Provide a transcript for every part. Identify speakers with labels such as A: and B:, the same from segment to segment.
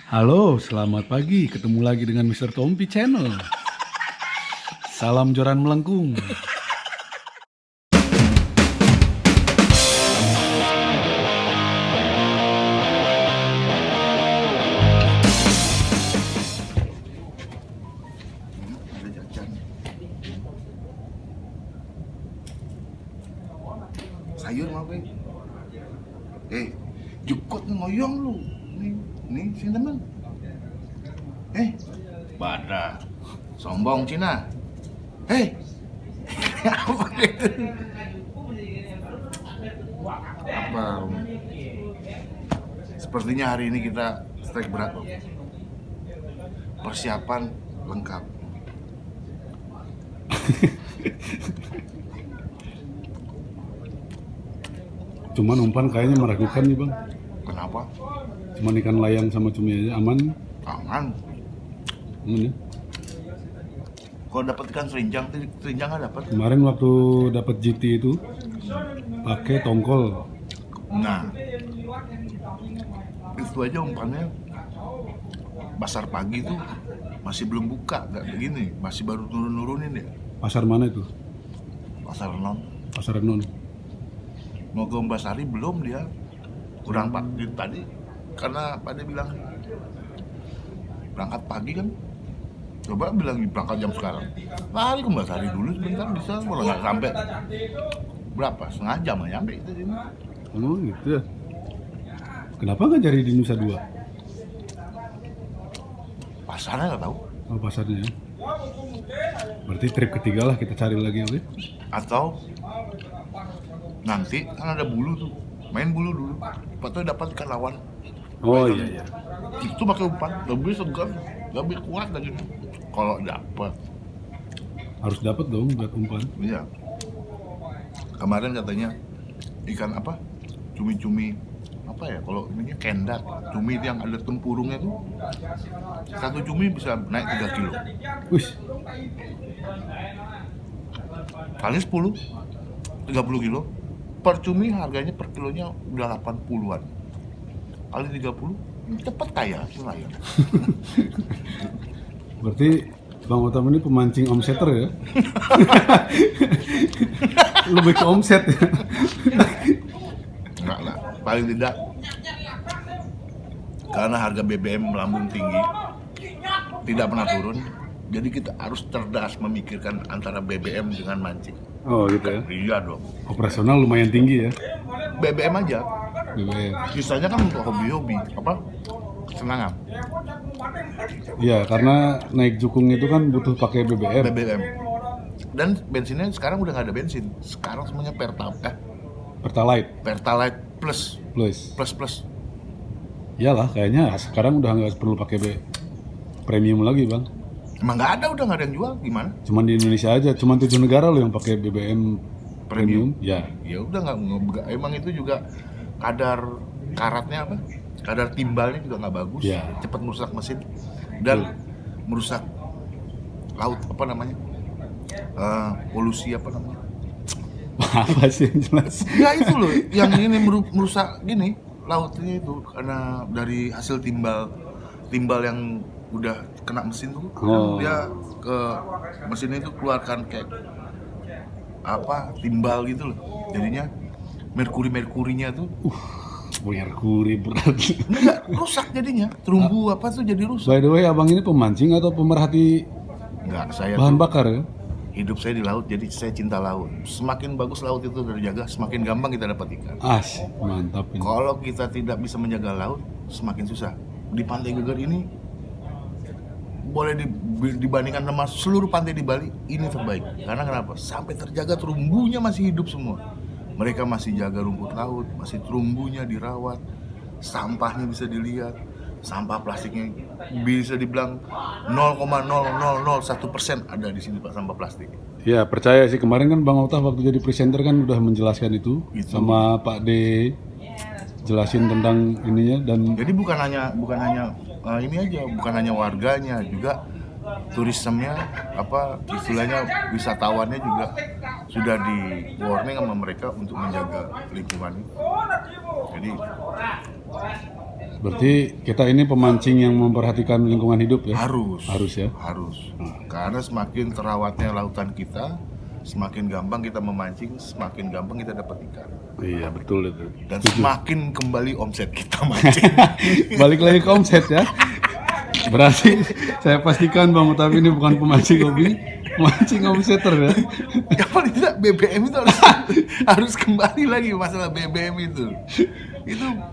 A: Halo, selamat pagi. Ketemu lagi dengan Mr. Tompi Channel. Salam joran melengkung.
B: Ada jajan. Sayur mau gue. Jukut ngoyong lu. Nih sini teman. Pada sombong Cina. Apa itu? Apa? Sepertinya hari ini kita strike berat loh. Persiapan lengkap.
A: Cuman umpan kayaknya meragukan nih bang.
B: Kenapa?
A: Cuman ikan layang sama cumi aja aman.
B: Aman.
A: Aman ya.
B: Kalau dapat ikan serinjang nggak dapat.
A: Kemarin waktu dapat GT itu pakai tongkol.
B: Nah, itu aja umpannya. Pasar pagi tuh masih belum buka, nggak begini, masih baru nurunin ya.
A: Pasar mana itu?
B: Pasar non,
A: Pasar Non.
B: mau ke Mbasari belum dia, kurang pagi tadi, karena pada bilang berangkat pagi kan, coba bilang berangkat jam sekarang, lari ke Mbasari dulu sebentar bisa, kalau nggak sampai berapa, setengah jam nggak nyampe itu sini.
A: Oh gitu ya. Kenapa nggak cari di Nusa Dua?
B: Pasarnya nggak tahu,
A: Oh pasarnya ya. Berarti trip ketiga lah kita cari lagi oke?
B: atau nanti kan ada bulu tuh, main bulu dulu, patut dapat ikan lawan.
A: Oh iya.
B: Itu pakai umpan lebih segar, lebih kuat lagi kalau dapat.
A: Harus dapat dong buat umpan.
B: Iya, kemarin katanya ikan apa, cumi-cumi apa ya, kalau ini kendat, cumi yang ada tempurungnya tuh, satu cumi bisa naik 3 kilo
A: Wih,
B: kali 10, 30 kilo per cumi, harganya per kilonya udah 80-an, kali 30 cepet kaya nelayan.
A: berarti Bang Otam ini pemancing omseter ya? Lebih ke omset ya?
B: Enggak lah, paling tidak karena harga BBM melambung tinggi, tidak pernah turun, jadi kita harus cerdas memikirkan antara BBM dengan mancing.
A: Oh gitu ya?
B: Iya dong,
A: Operasional lumayan tinggi ya?
B: BBM aja,
A: BBM.
B: sisanya kan untuk hobi-hobi, apa, kesenangan.
A: Iya, karena naik jukung itu kan butuh pakai BBM.
B: BBM. Dan bensinnya sekarang udah nggak ada bensin, sekarang semuanya
A: Pertalite
B: Pertalite plus
A: plus.
B: plus plus.
A: Iyalah, kayaknya sekarang udah nggak perlu pakai premium lagi bang.
B: Emang nggak ada, udah nggak ada yang jual, gimana?
A: Cuman di Indonesia aja, cuman 7 negara loh yang pakai BBM premium. Ya,
B: Ya udah nggak, emang itu juga kadar karatnya apa? Kadar timbalnya juga nggak bagus,
A: Ya.
B: cepat merusak mesin dan merusak laut, apa namanya? Polusi apa namanya?
A: apa sih yang jelas?
B: Ya itu loh, yang ini merusak gini lautnya itu karena dari hasil timbal yang udah kena mesin tuh,
A: Oh.
B: dia ke mesin itu keluarkan kayak apa timbal gitu loh, jadinya merkurinya tuh
A: Merkuri berat.
B: enggak rusak jadinya, terumbu apa tuh jadi rusak.
A: By the way, abang ini pemancing atau pemerhati
B: Enggak, saya
A: bahan
B: tuh
A: bakar ya?
B: hidup saya di laut, jadi saya cinta laut. Semakin bagus laut itu terjaga, semakin gampang kita dapat ikan.
A: Mantap ini.
B: Kalau kita tidak bisa menjaga laut, semakin susah. Di Pantai Geger ini boleh dibandingkan sama seluruh pantai di Bali, ini terbaik. Karena kenapa? Sampai terjaga, terumbunya masih hidup semua. Mereka masih jaga rumput laut, masih terumbunya dirawat, sampahnya bisa dilihat, sampah plastiknya bisa dibilang 0,0001% ada di sini Pak, sampah plastik.
A: Ya percaya sih, kemarin kan Bang Otah waktu jadi presenter kan udah menjelaskan itu
B: Itu.
A: sama Pak D, jelasin tentang ininya dan
B: Jadi bukan hanya ini aja, bukan hanya warganya, juga turismenya, apa istilahnya wisatawannya juga sudah di warning sama mereka untuk menjaga lingkungan. Jadi
A: Berarti kita ini pemancing yang memperhatikan lingkungan hidup ya? Harus ya?
B: Harus. Karena semakin terawatnya lautan kita, semakin gampang kita memancing, semakin gampang kita dapat ikan.
A: Iya betul itu.
B: Dan semakin kembali omset kita mancing.
A: Balik lagi ke omset ya. Berarti saya pastikan Bang Mutafi ini bukan pemancing hobi, pemancing omseter ya.
B: Yang paling tidak BBM itu harus kembali lagi masalah BBM itu.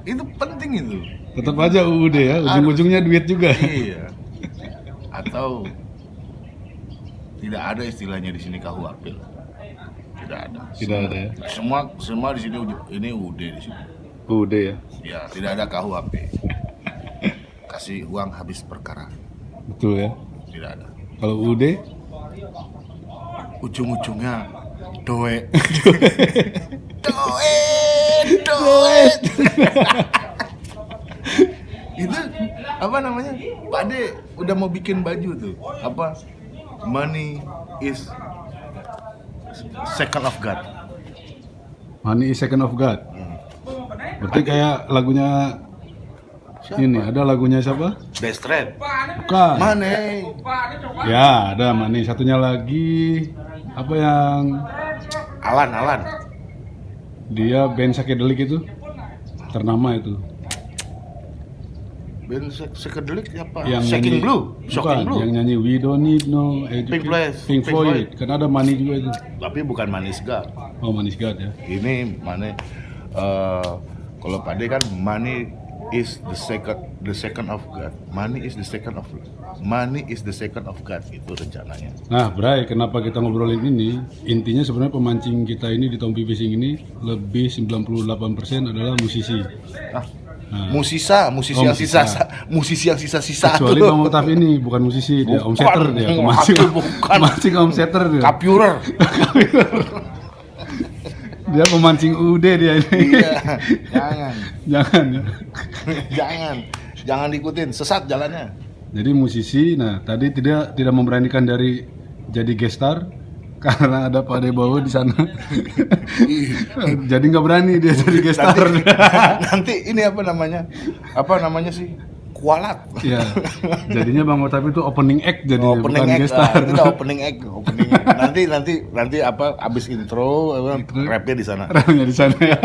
B: Itu penting itu.
A: Tetap aja UUD ya, ujung-ujungnya duit juga.
B: Iya. Atau tidak ada istilahnya di sini KUHP lah. Tidak ada.
A: Tidak ada ya.
B: Semua di sini ini UUD di sini.
A: UUD ya.
B: Ya, tidak ada KUHP. Kasih uang habis perkara.
A: Betul ya.
B: Tidak ada.
A: Kalau UUD
B: ujung-ujungnya doe. Doe. Itu apa namanya? Pak De udah mau bikin baju tuh. Apa? Money is second of God.
A: Money is second of God. Berarti kayak lagunya
B: Siapa?
A: ini, ada lagunya siapa?
B: Destred.
A: Bukan.
B: Money.
A: Ya, ada Money. Satunya lagi apa yang
B: Alan.
A: dia band psychedelic itu ternama itu.
B: Band psychedelic siapa?
A: Yang
B: Shocking
A: nyanyi,
B: Blue.
A: bukan,
B: Shocking Blue.
A: yang nyanyi We Don't Need No Education. Pink Floyd. Kan ada Money juga itu.
B: Tapi bukan Money is God.
A: Oh, Money is God ya.
B: Ini money kalau Pak De kan money is the second of God. Money is the second of God itu rencananya.
A: Nah, Bray, kenapa kita ngobrolin ini? Intinya sebenarnya pemancing kita ini di Tompi Fishing ini lebih 98% adalah musisi.
B: Musisi yang sisa-sisa.
A: Kecuali Bang Mutafi ini bukan musisi, dia omseter dia, pemancing omseter dia.
B: Kapurer.
A: Dia pemancing UUD dia ini.
B: Iya,
A: Jangan ya.
B: Jangan diikutin, sesat jalannya.
A: Jadi musisi, nah tadi tidak memberanikan dari jadi gestar karena ada Pak Debawo di sana. Jadi nggak berani dia jadi gestar.
B: Nanti ini apa namanya sih? Kualat.
A: Ya. Jadinya Bang Mutafi itu opening act jadi
B: opening
A: bukan
B: act,
A: gestar.
B: Itu opening act. Nanti apa abis intro rapnya di sana.
A: Rapnya di sana ya.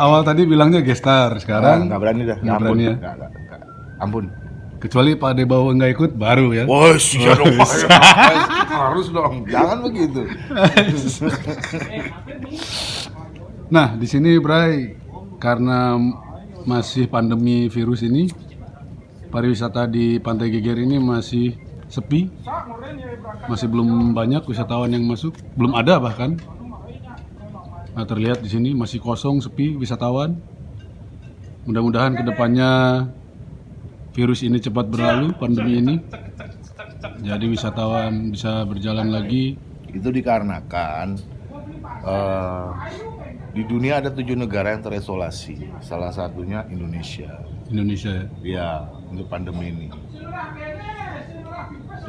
A: awal tadi bilangnya gestar, sekarang
B: nggak berani dah.
A: Nggak berani ya.
B: Nggak. Ampun.
A: Kecuali Pak Debawo nggak ikut baru ya.
B: Wah, iya dong. Harus dong. Jangan begitu.
A: Nah, di sini Bray, karena masih pandemi virus ini, pariwisata di Pantai Geger ini masih sepi, masih belum banyak wisatawan yang masuk, belum ada bahkan. Nah, terlihat di sini masih kosong, sepi wisatawan. Mudah-mudahan kedepannya virus ini cepat berlalu, pandemi ini, jadi wisatawan bisa berjalan lagi.
B: Itu dikarenakan di dunia ada 7 negara yang terisolasi, salah satunya Indonesia.
A: Indonesia ya.
B: Ya, untuk pandemi ini.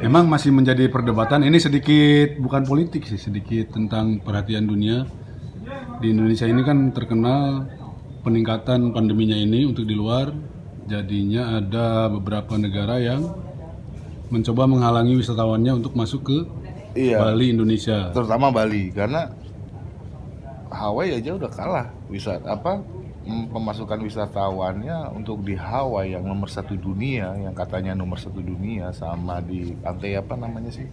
A: Memang masih menjadi perdebatan. Ini sedikit bukan politik sih, sedikit tentang perhatian dunia. Di Indonesia ini kan terkenal peningkatan pandeminya ini untuk di luar. Jadinya ada beberapa negara yang mencoba menghalangi wisatawannya untuk masuk ke Bali, Indonesia.
B: Terutama Bali, karena Hawaii aja udah kalah pemasukan wisatawannya untuk di Hawaii yang nomor 1 dunia, yang katanya nomor 1 dunia, sama di pantai apa namanya sih?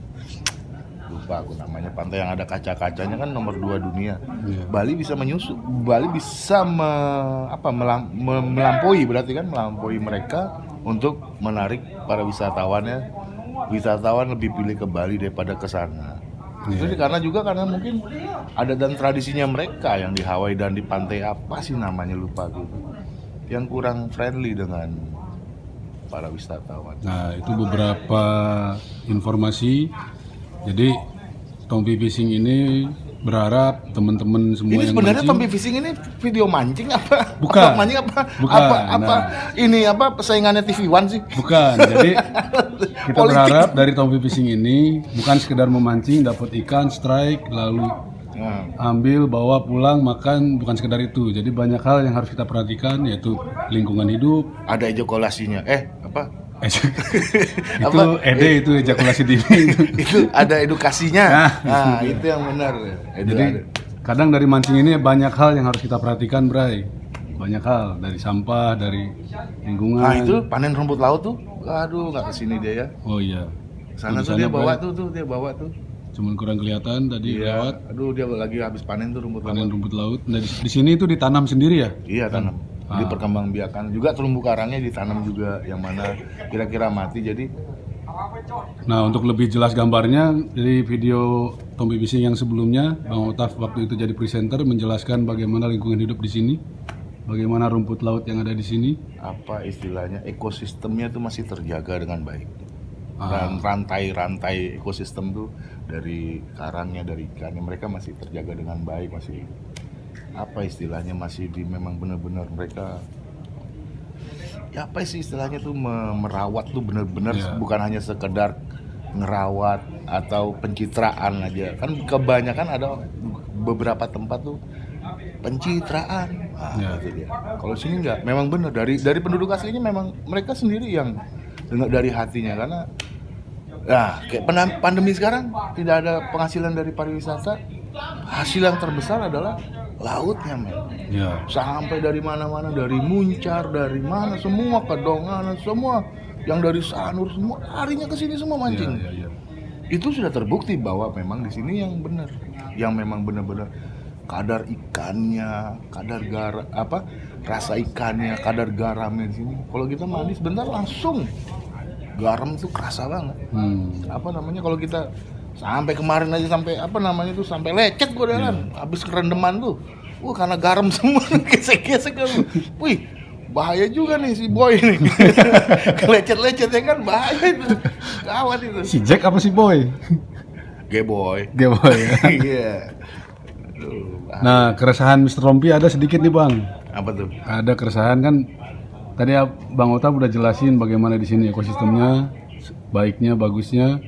B: Lupa aku namanya, pantai yang ada kaca-kacanya kan nomor 2 dunia.
A: Yeah.
B: Bali bisa menyusul, Bali bisa melampaui, berarti kan melampaui mereka untuk menarik para wisatawan lebih pilih ke Bali daripada ke sana. Itu karena mungkin ada dan tradisinya mereka yang di Hawaii dan di pantai apa sih namanya, lupa gitu, yang kurang friendly dengan para wisatawan.
A: Nah, itu beberapa informasi. Jadi Tompi Fishing ini berharap teman-teman semua
B: Ini
A: yang
B: sebenarnya
A: mancing,
B: Tompi Fishing ini video mancing apa?
A: Bukan.
B: Apa mancing apa?
A: Bukan.
B: Ini apa persaingannya TV One sih?
A: bukan. Jadi kita berharap dari Tompi Fishing ini bukan sekedar memancing, dapat ikan, strike, lalu
B: Nah,
A: ambil, bawa pulang, makan, bukan sekedar itu. Jadi banyak hal yang harus kita perhatikan, yaitu lingkungan hidup.
B: ada ejakulasinya. Apa?
A: Itu itu ejakulasi dini itu.
B: Itu ada edukasinya. Nah, itu yang benar.
A: Jadi kadang dari mancing ini banyak hal yang harus kita perhatikan, Bray. Banyak hal, dari sampah, dari lingkungan.
B: Nah, itu panen rumput laut tuh. Aduh, nggak kesini dia ya.
A: Oh iya.
B: Sana
A: Di
B: tuh dia
A: sana,
B: bawa
A: Bray.
B: dia bawa tuh.
A: Cuman kurang kelihatan tadi
B: Iya.
A: lewat
B: Aduh, dia lagi habis panen tuh rumput
A: panen
B: laut.
A: rumput laut. Nah, di sini itu ditanam sendiri ya?
B: Iya, tanam. Diperkembangbiakan. Juga terumbu karangnya ditanam juga, yang mana kira-kira mati. Jadi
A: Nah, untuk lebih jelas gambarnya, dari video Tompi Bising yang sebelumnya, Bang Otaf waktu itu jadi presenter menjelaskan bagaimana lingkungan hidup di sini, bagaimana rumput laut yang ada di sini.
B: apa istilahnya, ekosistemnya tuh masih terjaga dengan baik.
A: Ah.
B: Dan rantai-rantai ekosistem tuh dari karangnya, dari ikannya, mereka masih terjaga dengan baik, masih apa istilahnya, masih memang benar-benar mereka ya apa sih istilahnya tuh merawat tuh benar-benar,
A: Iya.
B: bukan hanya sekedar ngerawat atau pencitraan aja. Kan kebanyakan ada beberapa tempat tuh pencitraan. Nah,
A: Iya.
B: itu dia. Kalau sini enggak, memang benar dari penduduk aslinya, memang mereka sendiri yang dengar dari hatinya. Karena kayak pandemi sekarang tidak ada penghasilan dari pariwisata, hasil yang terbesar adalah lautnya, men.
A: Ya.
B: Sampai dari mana-mana, dari Muncar, dari mana, semua Kedonganan, semua yang dari Sanur, semua harinya ke sini semua mancing.
A: Ya.
B: Itu sudah terbukti bahwa memang di sini yang benar, yang memang benar-benar kadar ikannya, rasa ikannya, kadar garamnya di sini. Kalau kita mandi sebentar langsung garam itu kerasa banget. Apa namanya, kalau kita sampai kemarin aja sampai sampai lecet gue jalan, habis kerendeman tuh. Karena garam semua, gesek-gesek kan. Wih, bahaya juga nih si Boy nih. Kelecet-lecet ya kan, bahaya itu. Gawat itu.
A: Si Jack apa si Boy?
B: Boy.
A: Boy ya.
B: Iya. Aduh, bahaya.
A: Nah, keresahan Mr. Rompi ada sedikit nih, Bang.
B: Apa tuh?
A: Ada keresahan kan, tadi Bang Ota udah jelasin bagaimana di sini ekosistemnya, baiknya, bagusnya.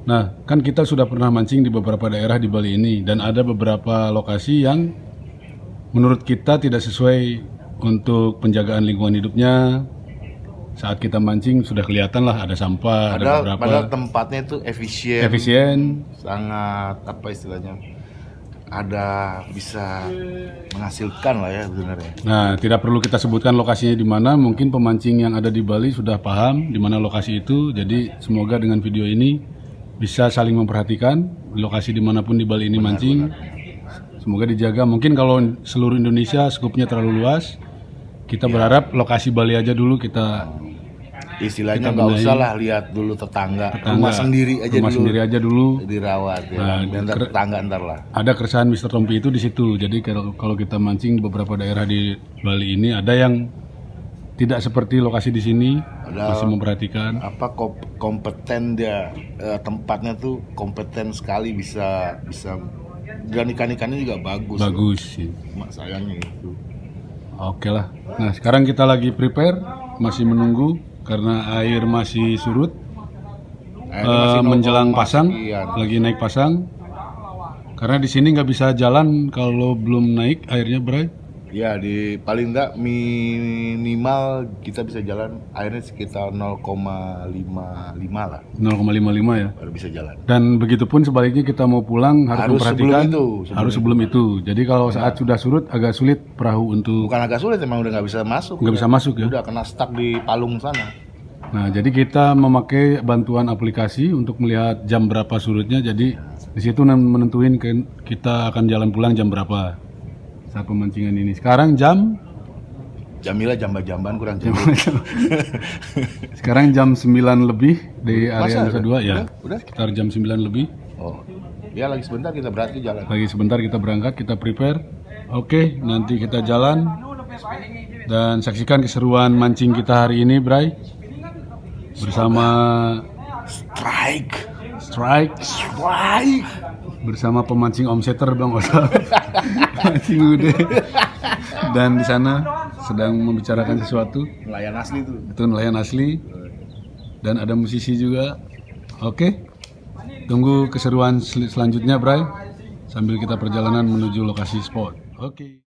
A: Nah, kan kita sudah pernah mancing di beberapa daerah di Bali ini, dan ada beberapa lokasi yang menurut kita tidak sesuai untuk penjagaan lingkungan hidupnya. Saat kita mancing sudah kelihatan lah ada sampah, ada beberapa.
B: Padahal tempatnya itu
A: Efisien.
B: sangat apa istilahnya, ada bisa menghasilkan lah ya sebenarnya.
A: Nah, tidak perlu kita sebutkan lokasinya di mana. Mungkin pemancing yang ada di Bali sudah paham di mana lokasi itu. Jadi semoga dengan video ini bisa saling memperhatikan lokasi dimanapun di Bali ini mancing. Semoga dijaga. Mungkin kalau seluruh Indonesia skupnya terlalu luas, kita berharap lokasi Bali aja dulu kita
B: Istilahnya
A: Kita
B: nggak
A: benahi.
B: usah lah lihat dulu tetangga, rumah sendiri
A: aja dulu.
B: dirawat ya.
A: Nah,
B: Dan tetangga ntar lah.
A: Ada keresahan Mr. Tompi itu di situ. Jadi kalau kita mancing beberapa daerah di Bali ini ada yang tidak seperti lokasi di sini, masih memperhatikan.
B: Apa kompeten dia, tempatnya tuh kompeten sekali, bisa dan ikan-ikannya juga bagus.
A: Bagus sih.
B: Cuma sayangnya itu.
A: Oke lah. Nah, sekarang kita lagi prepare, masih menunggu karena air masih surut.
B: Airnya masih
A: Menjelang
B: 0,0
A: pasang,
B: sekian.
A: lagi naik pasang. Karena di sini nggak bisa jalan kalau belum naik airnya, Bray.
B: Ya, di paling enggak minimal kita bisa jalan airnya sekitar 0,55 lah,
A: 0,55 ya.
B: baru bisa jalan.
A: Dan begitupun sebaliknya kita mau pulang harus memperhatikan
B: sebelum itu.
A: Jadi kalau saat sudah surut agak sulit perahu untuk
B: Bukan agak sulit, emang udah nggak bisa masuk.
A: nggak bisa masuk ya.
B: Udah kena stuck di palung sana.
A: Nah, jadi kita memakai bantuan aplikasi untuk melihat jam berapa surutnya. Jadi di situ menentuin kita akan jalan pulang jam berapa saat pemancingan ini. Sekarang
B: Jamila jamba-jamban kurang jauh.
A: sekarang jam 9 lebih di area
B: Masa
A: Nusa Dua ya.
B: Udah?
A: Sekitar jam 9 lebih.
B: Oh. Ya lagi sebentar kita berarti jalan.
A: Lagi sebentar kita berangkat, kita prepare. Oke, nanti kita jalan dan saksikan keseruan mancing kita hari ini, Bray. Bersama Strike bersama pemancing omsetter Bang Osa. Mancing udah. Dan di sana sedang membicarakan sesuatu.
B: Nelayan asli tuh.
A: Itu nelayan asli. Dan ada musisi juga. Oke. Tunggu keseruan selanjutnya, Bray. sambil kita perjalanan menuju lokasi spot. Oke.